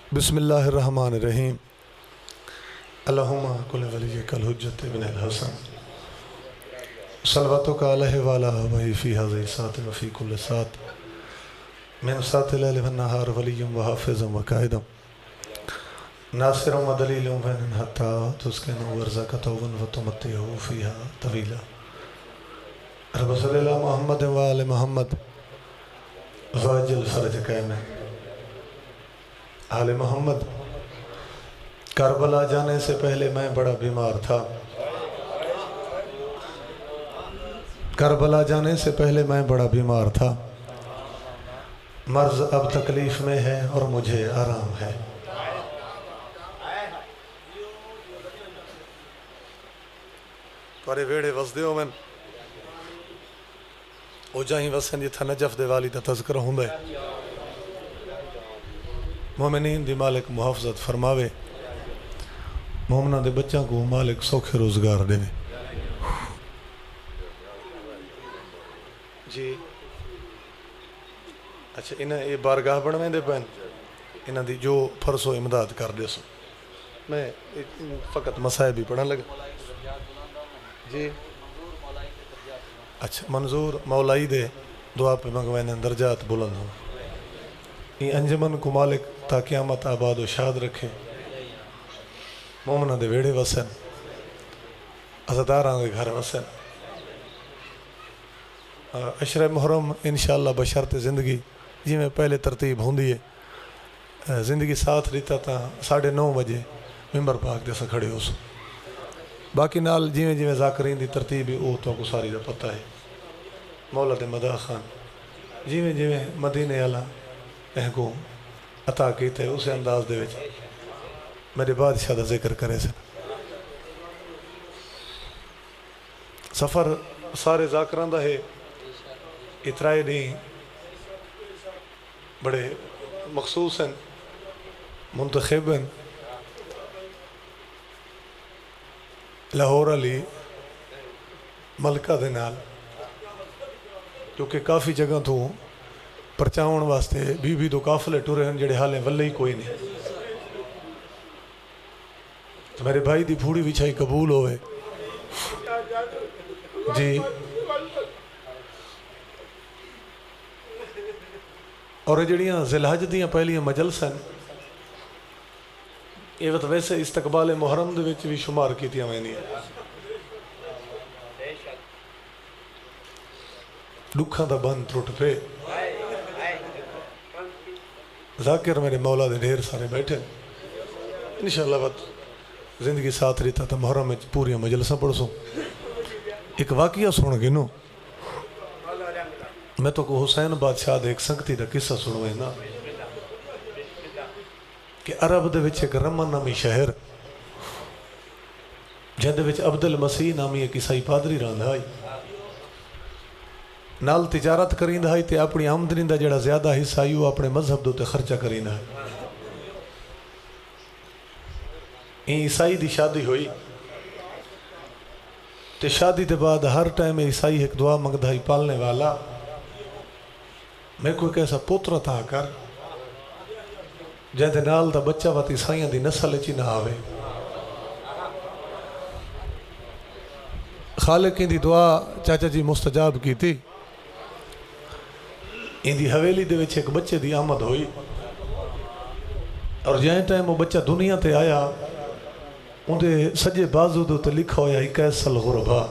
بسم اللہ الرحمن الرحیم اللہم کل ولیک الحجت بن الحسن صلواتک علیہ وعلا وہی فی حضی سات وفی کل سات من سات اللیل والنہار ولیم وحافظم وقائدم ناصرم ودلیلم وین حتی تسکن ورزقتون وتمتعو فیہا طویلا رب صلی اللہ محمد وآل محمد واجل فرج قیمہ آل محمد کربلا جانے سے پہلے میں بڑا بیمار تھا کربلا جانے سے پہلے میں بڑا بیمار تھا مرض اب تکلیف میں ہے اور مجھے آرام ہے پارے ویڑے وزدے ہو میں او جاہیں وسن یہ تھا نجف دے والی دا تذکرہ ہوں دے مومنین دی مالک محافظت فرماوے مومنہ دے بچوں کو مالک سوکھے روزگار دے جی اچھا انہیں یہ بارگاہ بڑھویں دے پہن انہیں دی جو فرسو امداد کر دے سو میں فقط مسائل بھی پڑھن لگا جی اچھا منظور مولائی دے دعا پہ منگوائن درجات بلند ہوں یہ انجمن کو مالک تا قیامت آباد و شاد رکھے مومنہ دے ویڑے وسن عزداران دے گھر وسن عشر محرم انشاءاللہ بشرط زندگی جی میں پہلے ترتیب ہوں دیئے زندگی ساتھ لیتا تھا 9:30 بجے ممبر پاک دے سے کھڑے ہو سو باقی نال جی میں ذاکرین دی ترتیب او تو کو ساری دا پتہ ہے مولا دے مدہ خان جی میں مدینے اللہ کو عطا کیتے اسے انداز دے وچ میرے بادشاہ دا ذکر کرے سے سفر سارے ذاکران دا ہے اترائے نہیں بڑے مخصوص ہیں منتخب ہیں لاہور علی ملکہ دے نال کیونکہ کافی جگہ تو پرچاؤن واسطے بھی تو قافلے ٹورے ہیں جڑے حالیں ولے ہی کوئی نہیں تو میرے بھائی دی پھوڑی وچھائی قبول ہوئے جی اور جڑیاں ذی الحج دیاں پہلیاں مجلس ہیں یہ وقت ویسے استقبال محرم دے وچ بھی شمار کیتیاں میں نہیں دکھاں دا بند ٹوٹ پہ ذاکر میرے مولا دے ڈھیر سارے بیٹھے انشاءاللہ بات زندگی ساتھ رہتا تھا محرم میں پوری مجلساں پڑھ سوں ایک واقعہ سن گے نو میں تو کو حسین بادشاہ دے ایک سنگتی دا قصہ سنوے نا کہ عرب دے وچ ایک رمن نامی شہر جہاں دے وچ عبد المسیح نامی ایک عیسائی پادری رہندا ہے نال تجارت کریندا ہے تے اپنی آمدنی دا جڑا زیادہ حصہ ہے وہ اپنے مذہب دے تے خرچہ کریندا ہے عیسائی دی شادی ہوئی تے شادی دے بعد ہر ٹائم عیسائی ایک دعا منگدا ہے پالنے والا میں کوئی کیسا پوتر عطا کر جہاں دے نال دا بچہ وات عیسائیاں دی نسل چی نہ آوے خالق دی دعا چاچا جی مستجاب کی تھی ان دی حویلی دے وچ ایک بچے دی آمد ہوئی اور جہاں ٹائم وہ بچہ دنیا تے آیا ان دے سجے بازو دے تے لکھا ہویا اکیس الغربا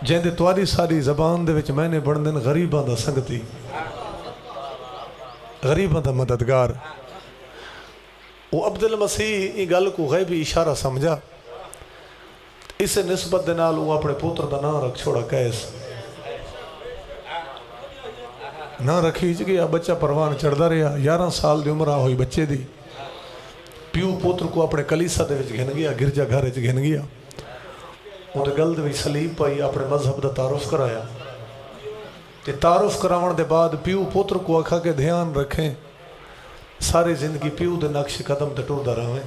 جہاں دے تواری ساری زبان دے وچ میں نے بڑھن غریباں دا سنگتی غریباں دا مددگار وہ عبد المسیح یہ گل کو غیبی اشارہ سمجھا اسے نسبت دے نال وہ اپنے پوتر دا نام رکھ چھوڑا قیس نہ رکھی گیا بچہ پروان چڑھدا رہا 11 سال دی عمرہ ہوئی بچے دی پیو پوتر کو اپنے کلیسا دے وچ گھن گیا گرجا گھر وچ گھن گیا وہ گل دے وچ سلیب پائی اپنے مذہب دا تعارف کرایا تے تعارف کراون دے بعد پیو پوتر کو آکھا کے دھیان رکھیں ساری زندگی پیو دے نقش قدم تے ٹردا رہیں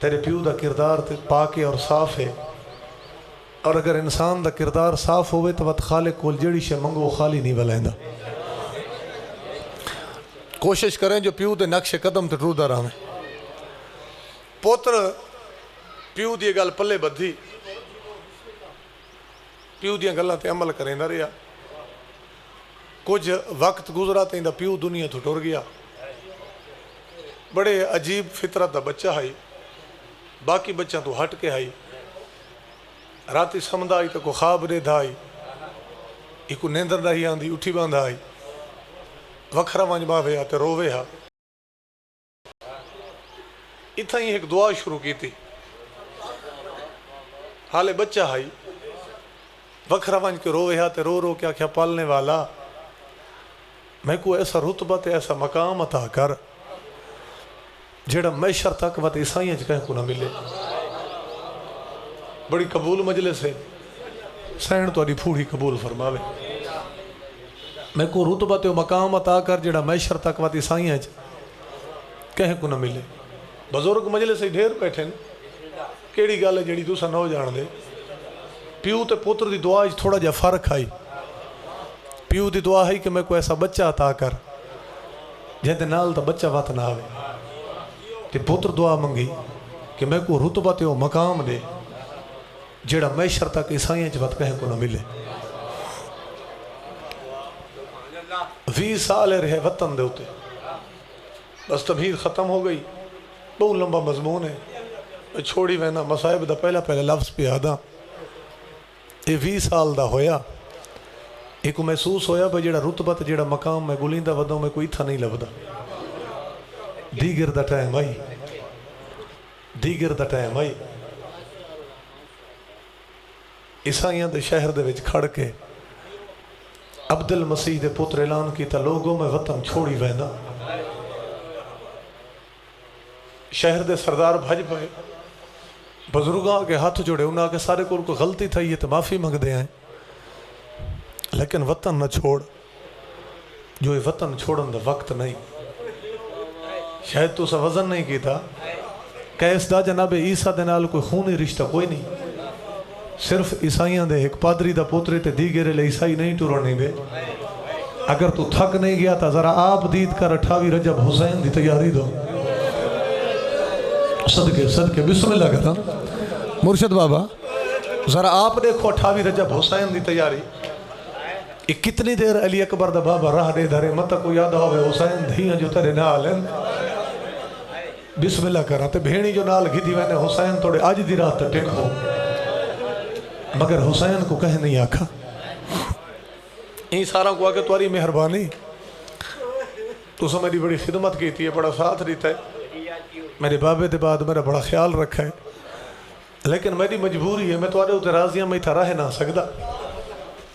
تیرے پیو دا کردار تے پاک اور صاف ہے اور اگر انسان دا کردار صاف ہوئے تو وقت خالق کول جڑی شے منگو خالی نہیں بلائندہ کوشش کریں جو پیو دے نقش قدم تے ٹردا رہے. پوتر پیو دی گل پلے بدھی، پیو دیاں گلاں تے عمل کریندا رہیا. کچھ وقت گزرا تے دا پیو دنیا تو ٹر گیا. بڑے عجیب فطرت دا بچہ ہے، باقی بچوں تو ہٹ کے آئی. راتی سمندہ آئی تو کو خواب دے دا آئی، ایک نیندر دا ہی آندھی اٹھی باندھا آئی. وکھرا ونج باوے آتے رووے ہا. اتھا ہی ایک دعا شروع کی تھی. حالے بچہ آئی وکھرا ونج کے رووے ہا تے رو رو کیا کیا پالنے والا میں کو ایسا رتبہ تے ایسا مقام عطا کر جیڑا میشر تک وقت عیسائیاں کہیں کو نہ ملے. بڑی قبول مجلس ہے، سین تو پھوڑی قبول فرماوے. میں کو رتبہ تے مقام عطا کر جیڑا میشر تک وقت عیسائیاں کہیں کو نہ ملے. بزرگ مجلس ڈھیر بیٹھے کیڑی گل ہے جیڑی تساں نہ جان دے. پیو تے پتر دی دعا تھوڑا جا فرق آئی. پیو دی دعا ہے کہ میں کو ایسا بچہ عطا کر جہدے نال تا بچہ وات نہ آوے. تے پتر دعا منگی کہ میں کو رتبہ تے مقام دے جیڑا میشر تک عیسائیاں وقت کہیں کو نہ ملے. 20 سال رہے وطن دے ہوتے، بس تبہیر ختم ہو گئی. بہت لمبا مضمون ہے، میں چھوڑی وینا مصائب دا پہلا لفظ پہ آدھا. یہ 20 سال دا ہویا. ایک محسوس ہویا بھئی جیڑا رتبہ تے جیڑا مقام میں گلیندا ودوں میں کوئی تھا نہیں لبدا. دیگر دا ٹائم آئی، دیگر دا ٹائم آئی. عیسائیاں دے شہر دے وچ کھڑ کے عبد المسیح دے پتر اعلان کیتا لوگوں میں وطن چھوڑی ویندا. شہر دے سردار بھج پائے، بزرگاں کے ہاتھ جوڑے، انہاں کے سارے کو غلطی تھا یہ تو معافی منگ دے ہیں، لیکن وطن نہ چھوڑ. جو یہ وطن چھوڑن دا وقت نہیں. شاید تو سا وزن نہیں کیتا کیس دا جناب عیسیٰ دے نال کوئی خونی رشتہ کوئی نہیں. صرف عیسائیاں دے ایک پادری دا پوترے تے دیگرے لے عیسائی نہیں ٹورنے دے. اگر تو تھک نہیں گیا تا ذرا آپ دید کر 28 رجب حسین دی تیاری دو. صدقے بسم اللہ کرتا مرشد بابا. ذرا آپ دیکھو 28 رجب حسین دی تیاری. یہ کتنی دیر علی اکبر دا بابا راہ دے دھرے مت کو یاد ہوئے حسین دھیاں جو ترے نال ہیں. بسم اللہ کرا تے بھینی جو نال گھی دی وینے حسین توڑے آج دی رات ٹک ہو، مگر حسین کو کہہ نہیں آکھا. این سارا کو آکے تواری مہربانی تو سا میری بڑی خدمت کی تھی، بڑا ساتھ دیتا ہے، میرے بابے دے بعد میرا بڑا خیال رکھا ہے، لیکن میری مجبوری ہے میں توارے ہوتے راضیاں میں تھا رہ نہ سکتا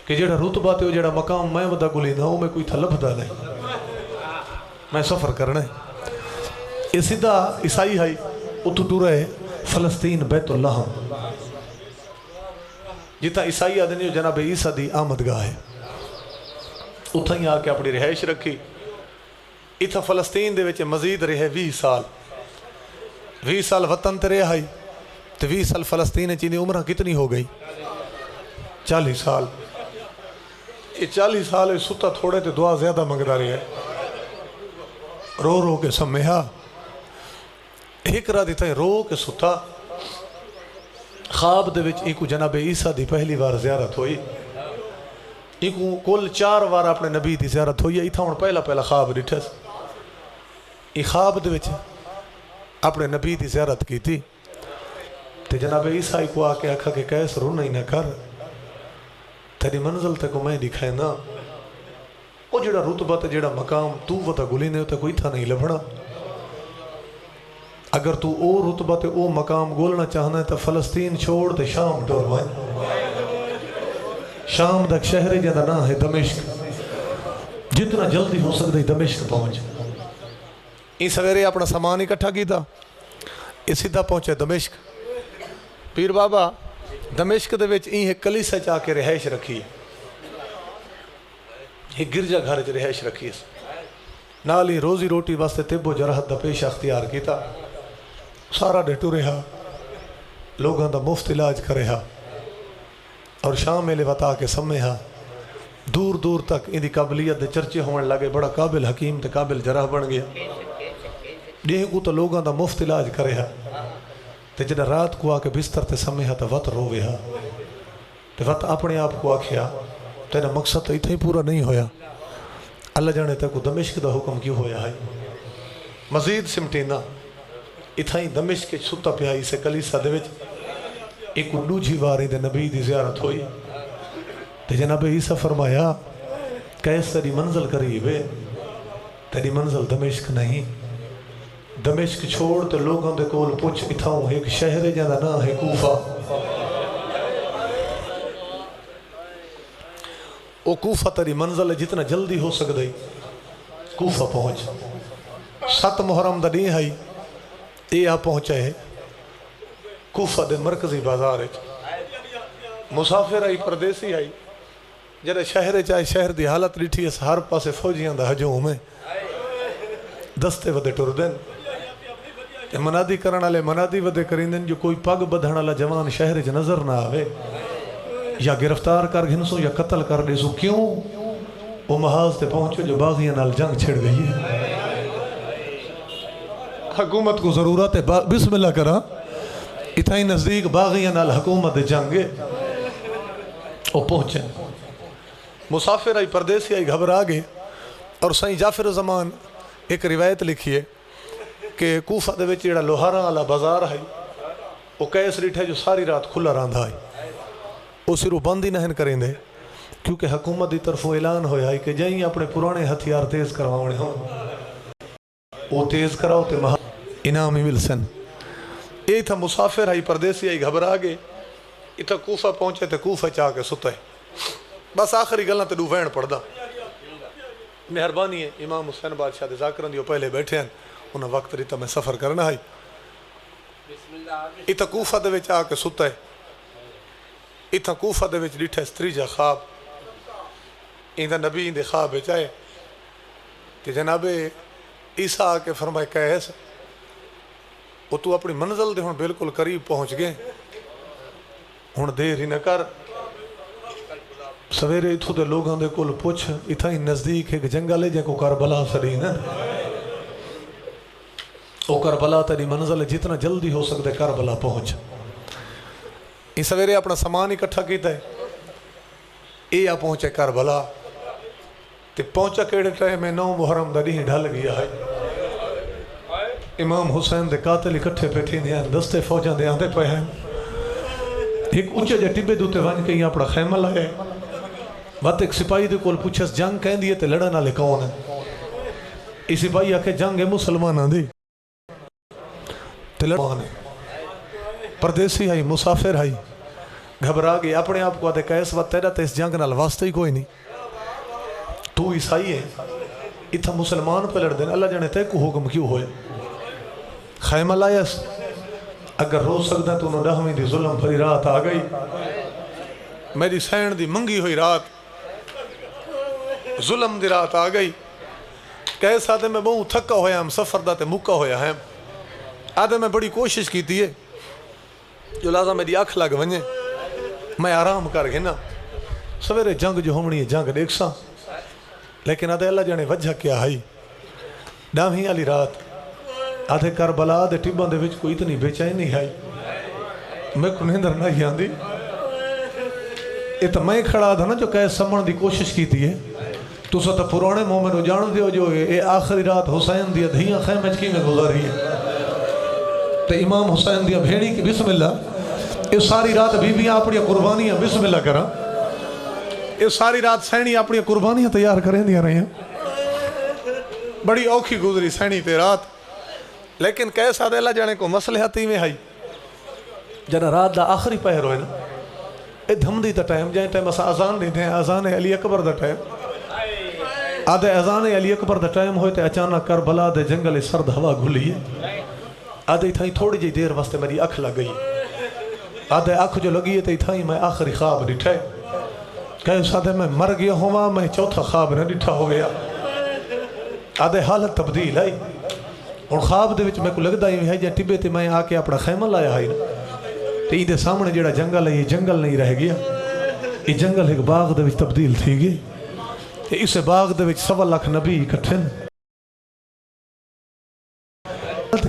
کہ جیڑا رتبہ تے جیڑا مقام میں ودا گلی نہ ہوں میں کوئی تھا لبدا نہیں. میں سفر کرنا ہے. یہ سیدھا عیسائی ہے اتو ٹورا ہے فلسطین بیت اللہ جتا عیسائی آدھنی جناب عیسیٰ دی آمدگاہ ہے. اتھا ہی آکے اپنی رہائش رکھی. اتھا فلسطین دے وچے مزید رہے 20 سال. 20 سال وطن تے رہا ہی تو 20 سال فلسطین چینی عمرہ کتنی ہو گئی؟ 40 سال. یہ 40 سال ستا تھوڑے تے دعا زیادہ منگدا رہے ہے. رو رو کے سمیہا ایک را دیتا ہے رو کے ستا. خواب دے وچ ایکو جناب عیسیٰ دی پہلی بار زیارت ہوئی. ایکو کل 4 بار اپنے نبی دی زیارت ہوئی. ایتھا ہون پہلا خواب ڈٹھا. ای خواب دے وچ اپنے نبی دی زیارت کی تھی تے جناب عیسیٰ کو آکے آکھا کہ کیس رونا ہی نہ کر، تیری منزل تے کو میں دکھائے نا. وہ جڑا رتبہ تے جڑا مقام تو وطا گلی نے ہوتا کوئی تھا نہیں لبھنا. اگر تو او رتبہ تے او مقام گولنا چاہنا ہے تو فلسطین چھوڑ تے شام ڈور وائن. شام دک شہر جنہ نا ہے دمشق. جتنا جلدی ہو سکتا ہے دمشق پہنچ. این سویرے اپنا سامان اکٹھا کی تھا، یہ سیدھا پہنچے دمشق. پیر بابا دمشق دے وچ این ایک کلیسا چاہ کے رہائش رکھی ہے، ایک گرجا گھر چ رہائش رکھی ہے. نال ہی روزی روٹی واسطے طب و جراحت دا پیشہ اختیار کیتا. سارا ڈٹو رہا، لوگاں دا مفت علاج کرے ہا، اور شام میں وطا کے سمے ہا دور دور تک ان دی قابلیت دے چرچے ہون لگے، بڑا قابل حکیم تے قابل جراح بن گیا۔ ڈیہ کو تو لوگاں دا مفت علاج کرے ہا، تے جڑا رات کو آ کے بستر تے سمے ہا تے وت روے ہا، تے وت اپنے آپ کو آکھیا تیرا مقصد تو اتنا ہی پورا نہیں ہویا، اللہ جانے تے کو دمشق دا حکم کیوں ہویا ہے، مزید سمٹینا اتنا ہی دمشق کے ستا پیائی سے کلیسا دے وچ ایک دوجھی واری دے نبی دی زیارت ہوئی، تے جناب عیسیٰ فرمایا کیس تیری منزل قریب ہے، تیری منزل دمشق نہیں، دمشق چھوڑ تے لوگوں دے کول پوچھ اتھاؤں ایک شہر جہاں نا ہے کوفہ، او کوفہ تیری منزل ہے، جتنا جلدی ہو سکتا ہے کوفہ پہنچ۔ 7 محرم دا نہیں ہے یہ آ پہنچا ہے کوفہ دے مرکزی بازار ہے، مسافر آئی پردیسی آئی، جڑے شہر چاہے شہر دی حالت ڈٹھی ہے، ہر پاسے فوجیاں دا ہجوم ہے، دستے ودے ٹر دین تے منادی کرن والے منادی ودے کریندن، جو کوئی پگ بدھن والا جوان شہر چ نظر نہ آوے یا گرفتار کر گھنسو یا قتل کر دیسو، کیوں وہ محاذ تے پہنچو جو باغیاں نال جنگ چھڑ گئی ہے، حکومت کو ضرورت ہے بسم اللہ کرا اتنا ہی نزدیک باغیاں نال حکومت جنگ وہ پہنچے، مسافر آئی پردیسی آئی گھبرا گئے، اور سائیں جعفر زمان ایک روایت لکھی ہے کہ کوفہ دے وچ جڑا لوہاراں والا بازار ہے وہ کیس ریٹھ ہے جو ساری رات کھلا رہندا ہے، وہ صرف بند ہی نہیں کریں دے کیونکہ حکومت دی طرف اعلان ہویا ہے کہ جائیں اپنے پرانے ہتھیار تیز کروانے ہوں، وہ تیز کراؤ تے انعامی ملسن۔ یہ تھا مسافر آئی پردیسی آئی گھبرا گئے، اتھا کوفہ پہنچے تے کوفہ چاہ کے ستا ہے، بس آخری گلنا تے ڈوفین پڑھ دا، مہربانی ہے امام حسین بادشاہ دے ذاکران دیو پہلے بیٹھے ہیں، انہاں وقت ریتا میں سفر کرنا ہے، اتھا کوفہ دے وچ آ کے ستا ہے، اتھا کوفہ دے وچ ڈٹھا استریجہ خواب، ایندہ نبی اندے خواب بچائے کہ جناب عیسیٰ آ کے فرمائے کیس وہ تو اپنی منزل دے ہون بالکل قریب پہنچ گئے، ہون دیر ہی نہ کر، سویرے اتھو دے لوگاں دے کول پوچھ اتھا ہی نزدیک ایک جنگل ہے جن کو کربلا سڑی نا، او کربلا تیری منزل ہے، جتنا جلدی ہو سکتے کربلا پہنچ۔ یہ سویرے اپنا سامان اکٹھا کیتا ہے، یہ آ پہنچے کربلا، تے پہنچا کیڑے ٹائم میں 9 محرم دا ڈینہ ڈھل گیا ہے، امام حسین دے قاتل اکٹھے بیٹھے ہیں، دستے فوجاں دے آندے پے ہیں، ایک اونچے جے ٹبے دوتے وان کے یہاں اپنا خیمہ لائے، بات ایک سپاہی دے کول پوچھس جنگ کہیں دیئے تے لڑن والے کون ہیں، اس سپاہی آکے جنگ ہے مسلماناں دی تے لڑن ہے، پردیسی آئی مسافر آئی گھبرا گئے، اپنے آپ کو آدھے کیس وقت تیرا تے اس جنگ نال واسطہ ہی کوئی نہیں، تو عیسائی ہے اتھا مسلمان پہ لڑ دیں، اللہ جانے تے کو حکم کیوں ہوئے، خیمہ لائیس اگر رو سکتا تو انہوں ڈہویں دی ظلم بھری رات آ گئی، میری سین دی منگی ہوئی رات ظلم دی رات آ گئی، کیس آدھے میں بہت تھکا ہویا ہم سفر دا تے مکہ ہویا ہے، آدھے میں بڑی کوشش کی تھی جو لازہ میری آنکھ لگ ونجے میں آرام کر گھنا، سویرے جنگ جو ہمنی ہے جنگ دیکھ سا، لیکن آدھے اللہ جانے وجہ کیا ہے، ڈاویں علی رات آدھے کربلا آدھے ٹباں دے وچ کوئی اتنی بے چینی ہے، میں کو نیندر نہیں آندی، اتنا میں کھڑا تھا نا جو کہے سمن دی کوشش کی تھی ہے، تو سا تا پرانے مومنو جانو دیو جو اے آخری رات حسین دیا دھیاں خیمچ کی میں گزاری ہے، تے امام حسین دیا بھیڑی کی بسم اللہ، اے ساری رات بی بیاں اپنی قربانیاں بسم اللہ کرا، اے ساری رات سینی اپنی قربانیاں تیار کریں دیا رہے ہیں، بڑی اوکھی گزری سینی تے رات، لیکن کیسا دے اللہ جانے کو مسلحاتی میں آئی، جنا رات دا آخری پہر ہوئے نا، اے دھمدی دا ٹائم جائیں ٹائم اسا آزان نہیں دیں، آزان علی اکبر دا ٹائم، آدھے آزان علی اکبر دا ٹائم ہوئے تے اچانک کربلا دے جنگل سرد ہوا گھلی ہے، آدھے تھائی تھوڑی جی دیر واسطے میری اکھ لگ گئی، آدھے اکھ جو لگی ہے تے تھائی میں آخری خواب ڈٹھے، کیسا دے میں مر گیا ہوا میں چوتھا خواب نہ ڈٹھا ہو گیا، آدھے حالت تبدیل آئی، اور خواب دے وچ میں کو لگدا ہی ہے جے ٹبے تے میں آ کے اپنا خیمہ لایا ہے تے دے سامنے جڑا جنگل ہے یہ جنگل نہیں رہ گیا، یہ جنگل ایک باغ دے وچ تبدیل تھی گئی، تے اس باغ دے وچ 1.25 لاکھ نبی اکٹھے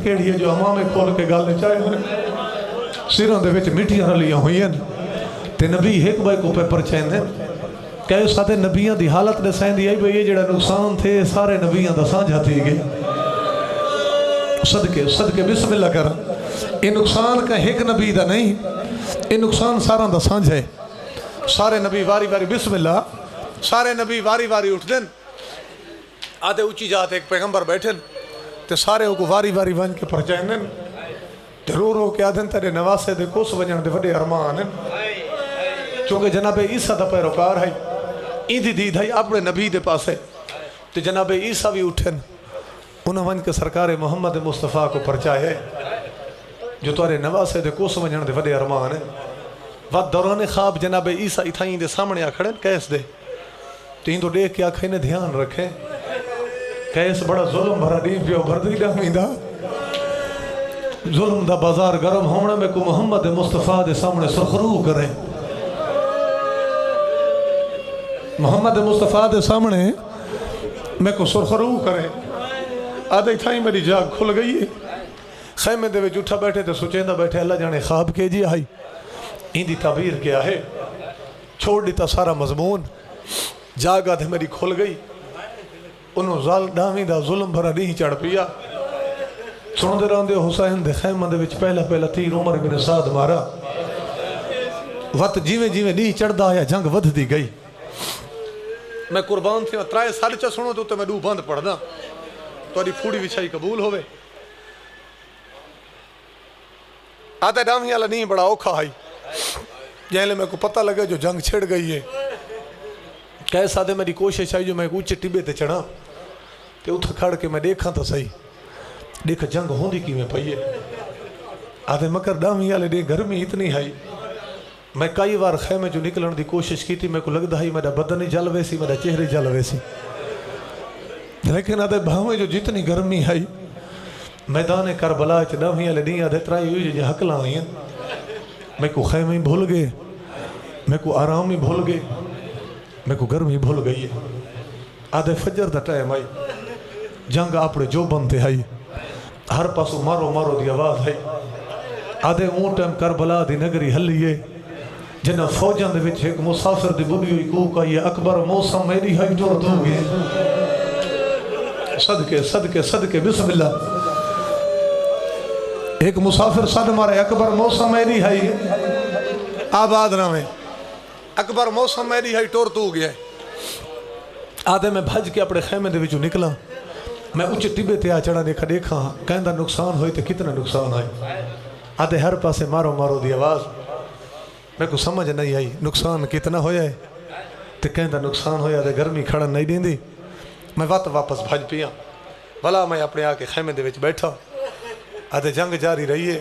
کیڑی ہے جو امامے کھول کے گل چاہے ہوئے سروں دے وچ مٹیاں رلیاں ہوئی ہیں تے نبی ایک بھائی کو پیپر چاہندے کہ ساتھے نبیاں دی حالت نے سائن آئی بھئی یہ جڑا نقصان تھے سارے نبیاں دا سانجھا تھی گئے صدقے بسم اللہ کر یہ نقصان کا ایک نبی دا نہیں یہ نقصان سارا دا سانجھا ہے سارے نبی واری واری بسم اللہ سارے نبی واری واری اٹھ دیں آدھے اچھی جاتے ایک پیغمبر بیٹھیں تے سارے کو واری واری ون کے پرچائیں دیں تے رو رو کے آدھیں تیرے نواسے دے کوس ونجن دے وڈے ارمان ہیں چونکہ جناب عیسیٰ دا پیروکار ہے ایندی دید ہے اپنے نبی دے پاس ہے تے جناب عیسیٰ بھی اٹھیں انہوں ون کے سرکار محمد مصطفیٰ کو پرچائے جو تورے نواسے دے کوس ونجن دے وڈے ارمان ہیں وقت دوران خواب جناب عیسیٰ اتھائیں دے سامنے آکھڑیں کیس دے تین تو دیکھ کے آنکھیں نے دھیان رکھیں کیس بڑا ظلم بھرا دین پیو بھردی ڈامی دا ظلم دا بازار گرم ہونے میں کو محمد مصطفیٰ دے سامنے سرخرو کریں محمد مصطفیٰ دے سامنے میں کو سرخرو کریں آدھے تھائیں میری جاگ کھل گئی ہے خیمے دے وچ اٹھا بیٹھے تے سوچیں دا بیٹھے اللہ جانے خواب کے جی آئی این دی تعبیر کیا ہے چھوڑ دیتا سارا مضمون جاگا تھے میری کھل گئی انہوں ڈامی دا ظلم بھرا نہیں چڑھ پیا سن دے رہن دے حسین دے خیمہ دے وچ پہلا تیر عمر بن سعد مارا وقت جیویں نہیں چڑھ دا آیا جنگ ودھ دی گئی میں قربان تھی ترائے سال چا سنو تو میں دو بند پڑھ دا توڑی پھوڑی وچھائی قبول ہوئے آتے ڈامی اللہ نہیں بڑا اوکھا آئی جہلے میں کو پتہ لگے جو جنگ چھڑ گئی ہے کیسا دے میری کوشش آئی جو میں اونچے ٹبے تے چڑھا تے اتھ کھڑ کے میں دیکھا تو صحیح دیکھا جنگ ہوندی کی میں پئیے آدھے مکر ڈامی والے دے گرمی اتنی آئی میں کئی بار خیمے جو نکلن دی کوشش کی تھی میں کو لگتا ہے میرا بدن جل ویسی میرا چہرے جل ویسی لیکن آدھے بھاویں جو جتنی گرمی آئی میدان کربلا چ ڈامی والے نہیں آدھے ترائی ہوئی جو حقلاں آئی ہیں میں کو خیمے ہی بھول گئے میں کو آرام ہی بھول گئے میں کو گرمی بھول گئی ہے آدھے فجر دا ٹائم آئی جنگ اپنے جو بنتے آئی ہر پاسو مارو دی آواز ہے آدھے اون ٹائم کربلا دی نگری ہلیے جنہ فوجان دے وچ ایک مسافر دی بڑی ہوئی کوک آئی اکبر موسم میری ہے جو دو گئے صدقے بسم اللہ ایک مسافر صد مارے اکبر موسم میری ہے آباد نامے اکبر موسم میری ہے ٹور تو گیا ہے آدھے میں بھج کے اپنے خیمے دے وچوں نکلا میں اچھے ٹبے تے آ چڑھا دیکھا کہندہ نقصان ہوئی تے کتنا نقصان آئی آدھے ہر پاسے مارو دی آواز میں کو سمجھ نہیں آئی نقصان کتنا ہویا ہے تے کہندہ نقصان ہویا تے گرمی کھڑا نہیں دیں دی میں واپس بھج پیا بھلا میں اپنے آ کے خیمے دے وچ بیٹھا آدھے جنگ جاری رہی ہے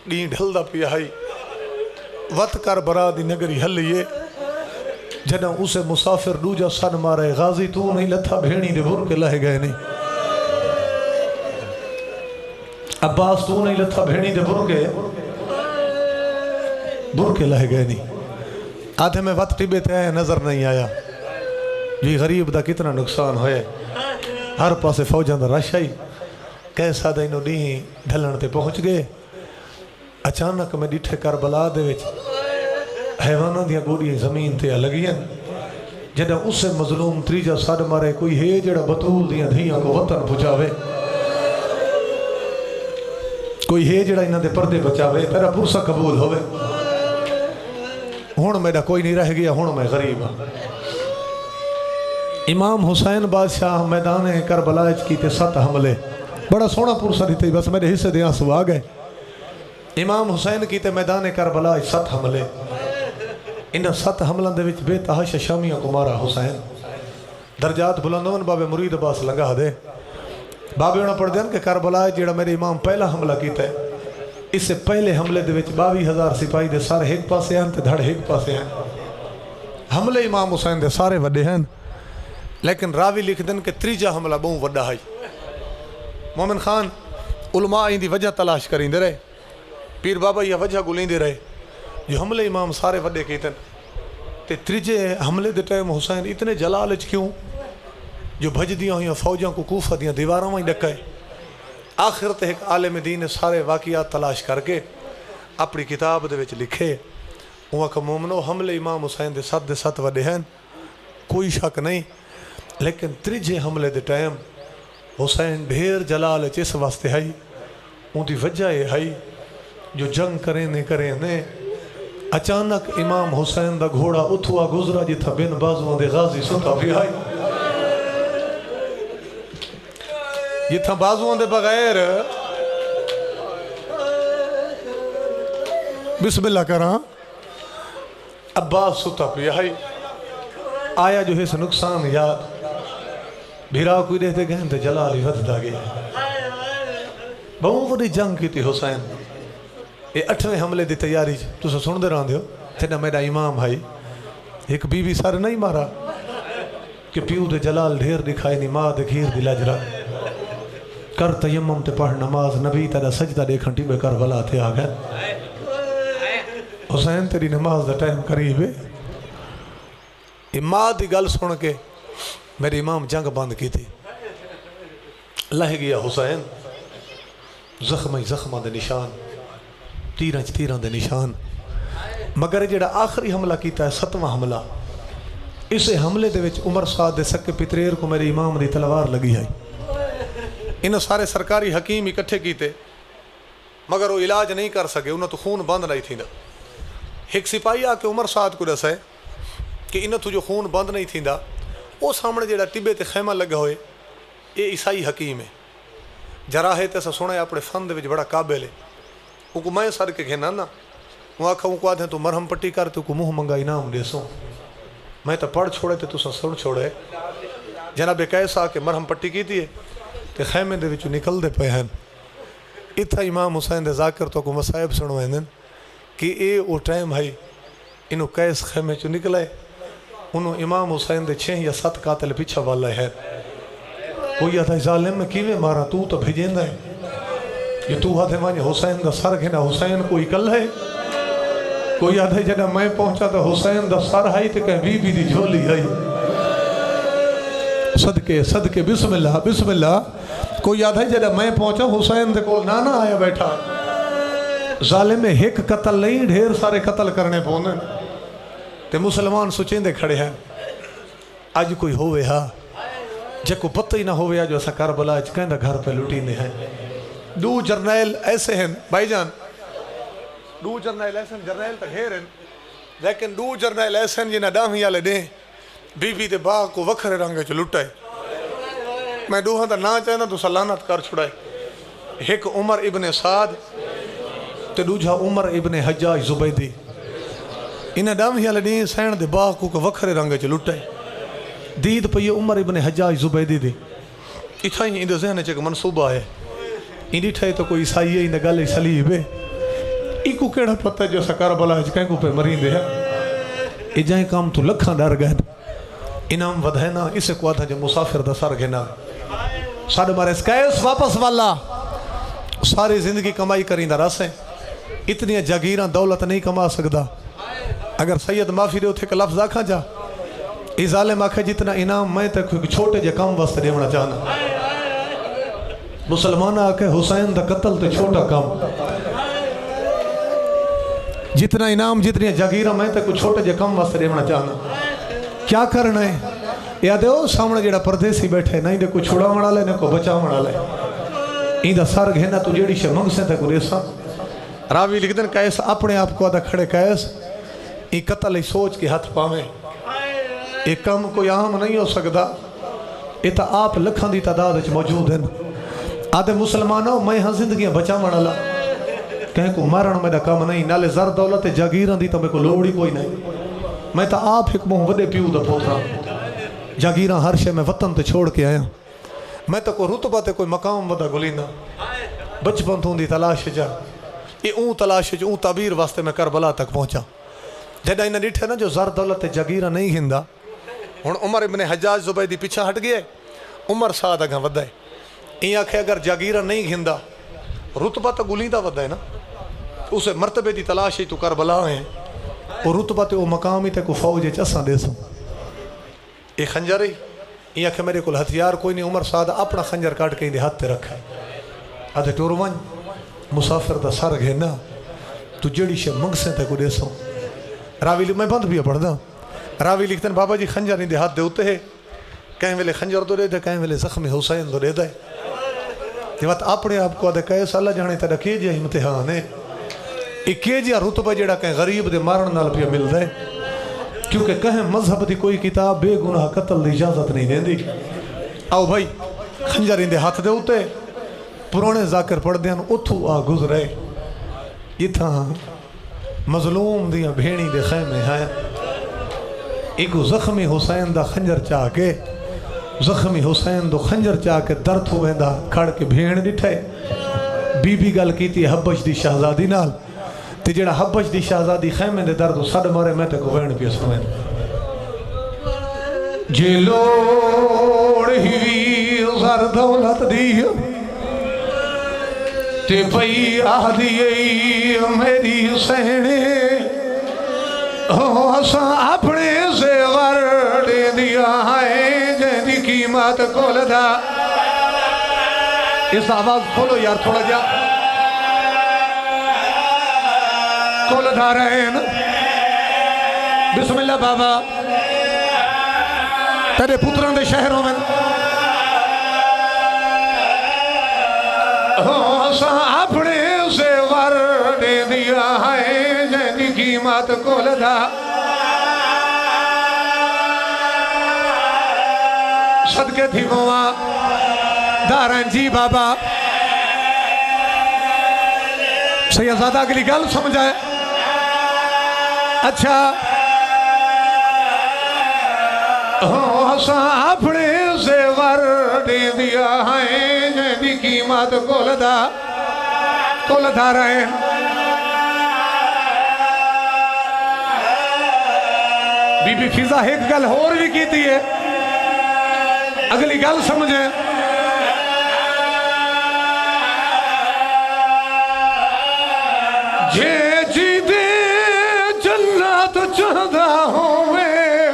ڈین ڈھل دا پیا ہے وط کر برا دی نگری ہلیے جنہ اسے مسافر دوجا سن مارے غازی تو نہیں لتھا بھیڑی دے بھر کے لہ گئے نہیں عباس تو نہیں لتھا بھیڑی دے بھر کے لہ گئے نہیں آدھے میں وط ٹبے تے آئے نظر نہیں آیا یہ غریب دا کتنا نقصان ہوئے ہر پاسے فوجان دا رش آئی کیسا دا انہوں نہیں ڈھلن تے پہنچ گئے اچانک میں ڈٹھے کربلا دے وچ حیوانوں دیا گوڑی زمین تے لگیاں جنہ اس سے مظلوم تریجا ساڑھ مارے کوئی ہے جڑا بطول دیا دھیاں کو وطن پہنچاوے کوئی ہے جڑا انہاں دے پردے بچاوے میرا پرسہ قبول ہوئے ہون میرا کوئی نہیں رہ گیا ہون میں غریب ہوں امام حسین بادشاہ میدان کربلا کی تے 7 حملے بڑا سونا پرسہ دیتے بس میرے حصے دیاں سو آگئے امام حسین کی تے میدان کربلا 7 حملے انہاں 7 حملوں دے وچ بے تحاشا شامیاں کو مارا حسین درجات بلندون بابے مرید عباس لنگا دے بابے انہاں پڑھ دیں کہ کربلا جیڑا میرے امام پہلا حملہ کیتا ہے اس سے پہلے حملے دے وچ 22,000 سپاہی دے سارے ایک پاسے ہیں تے دھڑ ایک پاسے ہیں حملے امام حسین دے سارے وڈے ہیں لیکن راوی لکھ دیں کہ تریجا حملہ بہوں وڈا ہے مومن خان علماء ان دی وجہ تلاش کریں دے رہے پیر بابا یہ وجہ گلیں دے رہے جو حملے امام سارے وڈے کیتے تے تریجے حملے دے ٹائم حسین اتنے جلال کیوں جو بھج دیاں ہوئیں فوجاں کو کوفہ دیاں دیواراں وہیں ڈکائے. آخر تے ایک عالم دین نے سارے واقعات تلاش کر کے اپنی کتاب دے وچ لکھے. وہاں کا مومنو حملے امام حسین دے 7 وڈے ہیں کوئی شک نہیں, لیکن تریجے حملے دے ٹائم حسین ڈھیر جلال اس واسطے ہے. ان دی وجہ یہ ہے جو جنگ کریں نے اچانک امام حسین دا گھوڑا اتھوا گزرا جتھا بن بازوان دے غازی ستا بھی آئی. جتھا بازوان دے بغیر بسم اللہ کراں عباس ستا پی آئی. آیا جو ہے سے نقصان یاد بھیرا کوئی دیتے گئے تے جلالی ودھدا گیا. بہت بڑی جنگ کی تھی حسین. یہ 8ویں حملے دی تیاری تو سن دے رہا ہو تھے نا میرا امام بھائی ایک بی بی سارے نہیں مارا کہ پیو دے جلال ڈھیر دکھائی نہیں ماں دے گھیر دی لجرا کر تیمم تے پڑھ نماز نبی تیرا سجدہ دیکھن ٹی بے کربلا تھے آ گئے. حسین تیری نماز دا ٹائم قریب ہے. یہ ماں دی گل سن کے میرے امام جنگ بند کی تھی. لہ گیا حسین زخمہ دے نشان تیراں دے نشان. مگر جڑا آخری حملہ کیتا ہے 7واں حملہ اسے حملے دے وچ عمر سعد دے سکے پتریر کو میرے امام دی تلوار لگی ہے. انہوں سارے سرکاری حکیم اکٹھے کیتے مگر وہ علاج نہیں کر سکے. انہوں تو خون بند نہیں تھی. ایک سپاہی آ کے عمر سعد کو دسے کہ انہوں تو جو خون بند نہیں تھی وہ سامنے جڑا ٹبے تے خیمہ لگا ہوئے یہ عیسائی حکیم ہے. جراحے تے سا سونا ہے اپنے فن دے وچ بڑا قابل ہے. وہ کو میں سر کے گھنا نا وہ آکھا وہ کو آدھیں تو مرہم پٹی کر تو کو منہ منگا انعام دے سوں. میں تو پڑھ چھوڑے تے تو سا سن چھوڑے. جناب قیس آ کے مرہم پٹی کی تھی تے خیمے دے وچ نکل دے پے ہیں. اتھا امام حسین دے ذاکر تو کو مصائب سنوائیں دن کہ اے وہ ٹائم ہے انہوں قیس خیمے چو نکلے. انہوں امام حسین دے 6 یا 7 قاتل پیچھا والا ہے. کوئی آدھا ظالم میں کیویں مارا تو بھیجیں ہے یہ تو آدھے مانے حسین دا سر گھنا حسین کوئی کل ہے. کوئی آدھے جنہ میں پہنچا تو حسین دا سر ہے تو کہیں بی بی دی جھولی ہے. صدقے بسم اللہ. کوئی آدھے جنہ میں پہنچا حسین دے کو نانا آیا بیٹھا. ظالم میں ایک قتل نہیں ڈھیر سارے قتل کرنے پونے تے مسلمان سچیں دے کھڑے ہیں. آج کوئی ہوئے ہاں جے کو پتہ ہی نہ ہوئے جو ایسا کربلا اچ کہیں دا گھر پہ لٹی نے ہیں. 2 جرنیل ایسے ہیں بھائی جان 2 جرنیل ایسے ہیں جرنیل تک گھیر ہیں لیکن 2 جرنیل ایسے ہیں جنہیں ڈامی والے دیں بی بی دے باغ کو وکھرے رنگے چ لٹائے. میں دوہاں دا نا چاہنا تو سلانت کر چھڑائے. ایک عمر ابن سعد تے دوجھا عمر ابن حجاج زبیدی. انہیں ڈامی والے دیں سین دے باغ کو وکھرے رنگے چ لٹائے. دید پہ یہ عمر ابن حجاج زبیدی دی. اتھا ہی اندھے ذہن چاہ منصوبہ ہے اندھی ٹھائے تو کوئی عیسائی ہے انہیں گالے سلیب ہے. ایکو کیڑا پتہ جو سکار بلا ہے کہیں کو پہ مرین دے ہے. یہ جائیں کام تو لکھاں ڈر گئے انعام ودھینا اسے کو آدھا جو مسافر دا سر گھنا. ساڑھے مارے اسکیس واپس والا ساری زندگی کمائی کریں دا رس ہے. اتنی جاگیران دولت نہیں کما سکدا. اگر سید معافی دے اتھے کا لفظ آکھاں جا ای ظالم آکھے جتنا انعام میں تک چھوٹے جے کام واسطے دیونا چاہنا. مسلمان آکھے حسین دا قتل تے چھوٹا کام جتنا انعام جتنی جاگیرہ میں تک چھوٹے جے کام واسطے دیونا چاہنا. کیا کرنا ہے یاد ہو سامنے جڑا پردیسی بیٹھے نہ ہی دے کو چھوڑا مڑا لے نہ کو بچا مڑا لے. این دا سر گھنا تو جیڑی شے منگ سے تک ریسا. راوی لکھ دن قیس اپنے آپ کو آدھا کھڑے قیس ای قتل ہی سوچ کے ہاتھ پاویں. ایک کام کوئی عام نہیں ہو سکتا. یہ تو آپ لکھاں دی تعداد موجود ہیں. آدھے مسلمانوں میں ہاں زندگیاں بچا مڑا کہیں کو مارن میں دا کام نہیں نالے زر دولت جاگیران دی تو میں کو لوڑی کوئی نہیں. میں تو آپ ایک مہم وڈے پیو دا پوترا جاگیران ہر شے میں وطن تے چھوڑ کے آیا. میں تو کوئی رتبہ تے کوئی مقام ودا گلینا بچپن تھوں دی تلاش جا یہ اون تلاش جو اون تعبیر واسطے میں کربلا تک پہنچا. جیڑا انہیں ڈیٹھے نا جو زر دولت جاگیران نہیں گھندا. ہن عمر ابن حجاج زبیدی پیچھا ہٹ گئے. عمر سعد اگاں ودا ہے. این آکھے اگر جاگیران نہیں گھندا رتبہ تو گلیندہ ودا ہے نا اسے مرتبے دی تلاش ہی تو کربلا ہیں. وہ رتبہ تے وہ مقام ہی تے کو فوج چساں دے سوں یہ خنجر ہی یہ کہ میرے کو ہتھیار کوئی نہیں عمر سعد اپنا خنجر کاٹ کے ہاتھ تے رکھا آدھے ٹور ون مسافر دا سر گھینا تو جڑی شے منگسیں تے کو دے سوں راوی میں بند بھی پڑھ دا راوی لکھتے ہیں بابا جی خنجر نہیں دے ہاتھ دے ہوتے ہیں کہیں ویلے خنجر تو دے دے کہیں ویلے زخم حسین تو دے دے یہ بات اپنے آپ کو آدھے کہے سالہ جانے تیرا کیے جی امتحان ہے ایک کیے جی رتبہ جڑا کہیں غریب دے مارن نال پہ مل دے کیونکہ کہیں مذہب دی کوئی کتاب بے گناہ قتل دی اجازت نہیں دیں دی آؤ بھائی خنجر اندے ہاتھ دے ہوتے پرانے ذاکر پڑھ دیاں اتھو آ گزرے اتھا مظلوم دیاں بھیڑی دے خیمے ہیں ایک زخمی حسین دا خنجر چاہ کے زخمی حسین دو خنجر چاہ کے درد ہوئے دا کھڑ کے بھیڑ ڈٹھے بی بی گل کی تھی حبش دی شہزادی نال تے جڑا حبش دی شہزادی خیمے دے درد سڑ مارے میں تے کو وین پی سوین جے لوڑ ہی زر دولت دی تے پئی آدھی میری سہنے اساں اپنے زیور دے دیا ہے جیدی قیمت کول دا اس آواز کھولو یار تھوڑا جا کول دا رہن بسم اللہ بابا تیرے پتران دے شہروں میں اساں اپنے زیور دے دیا ہے جیدی قیمت کول دا صدقے تھی مواں دارن جی بابا سیدزادہ اگلی گل سمجھائے اچھا اساں اپنے زیور دے دیا ہے جیدی قیمت کول دا رہے بی بی فضا ایک گل اور بھی کی تھی ہے اگلی گل سمجھیں جے جی دے جنت چاہدہ ہوئے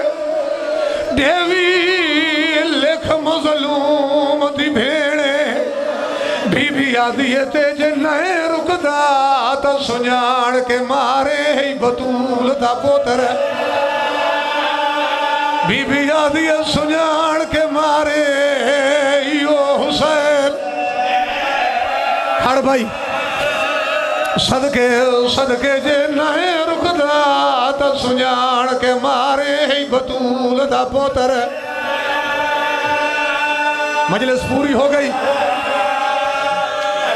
دیوی لکھ مظلوم دی بھیڑے بی بی آدھیے تے جے نئے رکدا تا سنیاڑ کے مارے ہی بطول دا پوتر بی بی آدھیے سنیاڑ کے مارے یو حسین ہر بھائی صدقے جے نئے رکدا تا سنیاڑ کے مارے ہی بطول دا پوتر مجلس پوری ہو گئی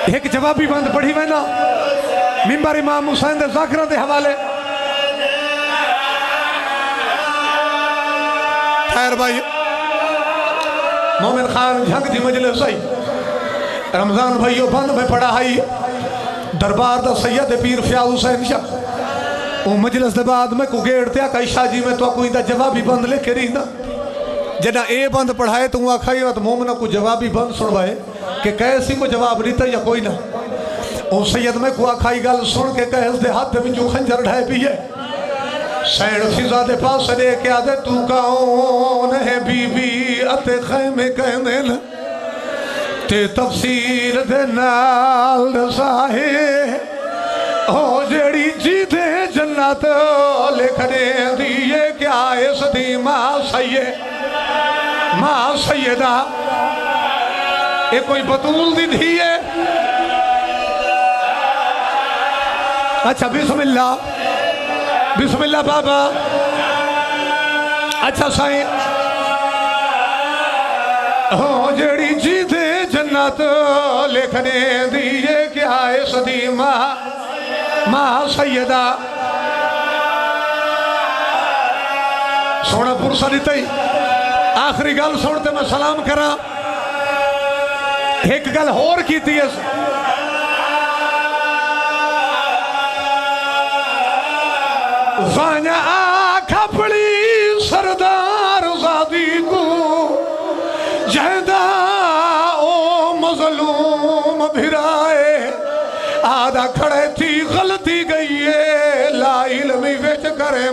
ایک جوابی بند پڑھی میں نا ممبر امام حسین دے ذاکرہ دے حوالے خیر بھائی مومن خان جھنگ دی مجلس آئی رمضان بھائیو بند میں پڑھا آئی دربار دا سید پیر فیاض حسین شاہ وہ مجلس دے بعد میں کو گیڑتے آکا شاہ جی میں تو کوئی دا جوابی بند لے کے رہی نا جنا اے بند پڑھائے تو وہ آکھائی وقت مومنہ کو جوابی بند سنوائے کہ کیسی کو جواب نہیں تھا یا کوئی نہ وہ سید میں کو آکھائی گل سن کے کہس دے ہاتھ میں جو خنجر ڈھائے بھی ہے سین فضا دے پاس دے کے آدھے تو کون ہے بی بی اتے خیمے کہنے نا تے تفسیر دے نال دساہے او جیڑی جی دے جنت لکھنے دیئے کیا اس دی ماں سیدہ ایک کوئی بطول دی دھیئے اچھا بسم اللہ بابا اچھا سائیں ہو جڑی جی دے جنت لکھنے دیئے کیا اس دی ماں سیدہ سونا پرسا دیتا ہی آخری گل سنتے میں سلام کرا ایک گل اور کی تھی وانیا آکھا پڑی سردار زادی کو جہدہ او مظلوم آدھا کھڑے تھی غلطی گئی ہے لا علمی ویچ کرے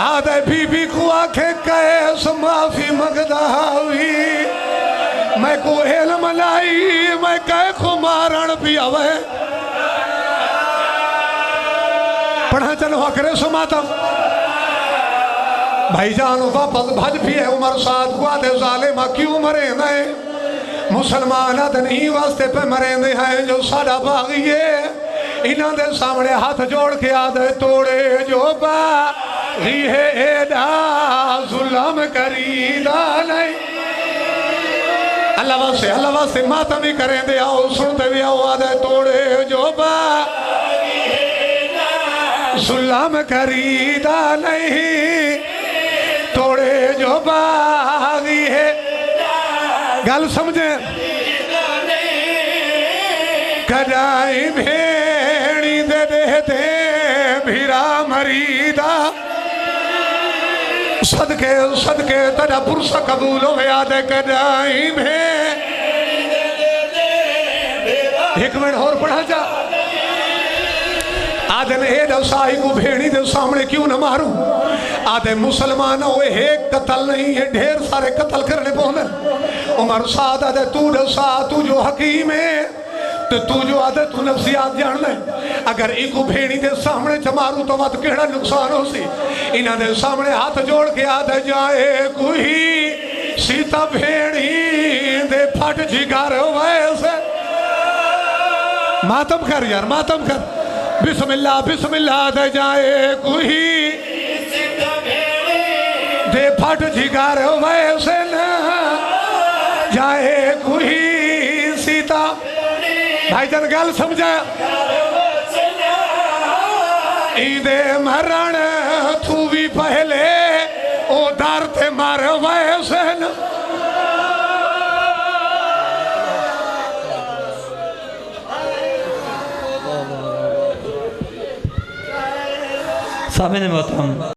آدھے بی بی کو آنکھیں کیس معافی مگدہ ہوئی میں کو علم لائی میں کہے کو مارن پیا ہوئے پڑھا چلو کرے سو ماتم بھائی جانو واپس بھج پیے عمر ساتھ کو آدھے ظالمہ کیوں مرے نئے مسلمان آدھے نہیں واسطے پہ مرے دے ہیں جو ساڑا باغی ہے انہاں دے سامنے ہاتھ جوڑ کے آدھے توڑے جو باغی ہے ایڈا ظلم کریدہ نہیں اللہ واسطے ماتم ہی کریں دے آؤ سنتے بھی آؤ آدھے توڑے جو باغی ظلم کریدہ نہیں توڑے جو باغی ہے گل سمجھیں کجائی بھیڑی دے دے دے بھیرا مریدہ صدقے تجا پرسہ قبول ہوئے آدھے کجائی بھیڑی دے دے بھیرا ایک منٹ اور پڑھا جا آدھے نے اے دسائی کو بھیڑی دے سامنے کیوں نہ ماروں آدھے مسلمان ہوئے ایک قتل نہیں ہے ڈھیر سارے قتل کرنے پہنے عمر سعد آدھے تو دسا تو جو حکیم ہے تو جو آدھے تو نفسیات جان لے اگر ایکو بھیڑی دے سامنے چماروں تو وقت کہڑا نقصان ہو سی انہاں دے سامنے ہاتھ جوڑ کے آدھے جائے کوئی سیتا بھیڑی دے پھٹ جگر ویسے ماتم کر یار ماتم کر بسم اللہ دے جائے کوئی دے پھٹ جگر ویسے نہ جائے کوئی سیتا بھائی جان گل سمجھا ایدے مرن تو بھی پہلے او دار تے مار ویسے نہ سامنے محترم